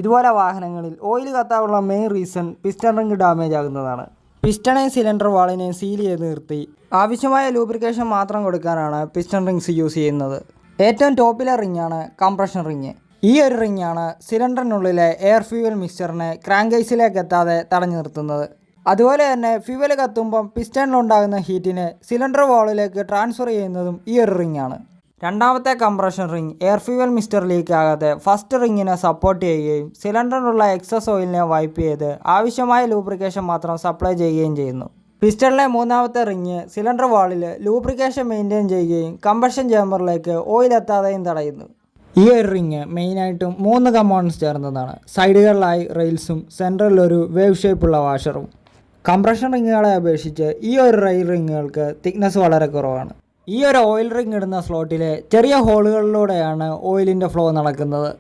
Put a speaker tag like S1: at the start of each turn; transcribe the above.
S1: ഇതുപോലെ വാഹനങ്ങളിൽ ഓയിൽ കത്താനുള്ള main reason piston ring damage ആകുന്നതാണ്. പിസ്റ്റണേയും സിലിണ്ടർ വാളിനെയും സീൽ ചെയ്ത് നിർത്തി ആവശ്യമായ ലൂബ്രിക്കേഷൻ മാത്രം കൊടുക്കാനാണ് പിസ്റ്റൺ റിങ്സ് യൂസ് ചെയ്യുന്നത്. ഏറ്റവും ടോപ്പിലെ റിങ്ങാണ് കംപ്രഷൻ റിങ്. ഈ ഒരു റിങ്ങാണ് സിലിണ്ടറിനുള്ളിലെ എയർ ഫ്യൂവൽ മിക്സ്ചറിനെ ക്രാങ്ക് കേസിലേക്ക് എത്താതെ തടഞ്ഞു നിർത്തുന്നത്. അതുപോലെ തന്നെ ഫ്യൂവൽ കത്തുമ്പം പിസ്റ്റണിലുണ്ടാകുന്ന ഹീറ്റിനെ സിലിണ്ടർ വാളിലേക്ക് ട്രാൻസ്ഫർ ചെയ്യുന്നതും ഈ ഒരു റിങ്ങാണ്. രണ്ടാമത്തെ compression ring air fuel mixture leak ആകാതെ ഫസ്റ്റ് റിങ്ങിനെ സപ്പോർട്ട് ചെയ്യുകയും സിലിണ്ടറിലുള്ള എക്സസ് ഓയിലിനെ വൈപ്പ് ചെയ്ത് ആവശ്യമായ ലൂബ്രിക്കേഷൻ മാത്രം സപ്ലൈ ചെയ്യുകയും ചെയ്യുന്നു. പിസ്റ്റണിലെ മൂന്നാമത്തെ റിങ് സിലിണ്ടർ വാളിൽ ലൂബ്രിക്കേഷൻ മെയിൻറ്റെയിൻ ചെയ്യുകയും കമ്പഷൻ ചേമ്പറിലേക്ക് ഓയിൽ എത്താതെയും തടയുന്നു. ഈ ഒരു റിങ് മെയിനായിട്ടും 3 കമ്പോണൻസ് ചേർന്നതാണ്. സൈഡുകളിലായി റെയിൽസും സെൻട്രലിലൊരു വേവ് ഷേപ്പുള്ള വാഷറും. കംപ്രഷൻ റിങ്ങുകളെ അപേക്ഷിച്ച് ഈ ഒരു റെയിൽ റിങ്ങുകൾക്ക് തിക്നെസ് വളരെ കുറവാണ്. ഈ ഒരു ഓയിൽ റിങ് ഇടുന്ന സ്ലോട്ടിലെ ചെറിയ ഹോളുകളിലൂടെയാണ് ഓയിലിൻ്റെ ഫ്ലോ നടക്കുന്നത്.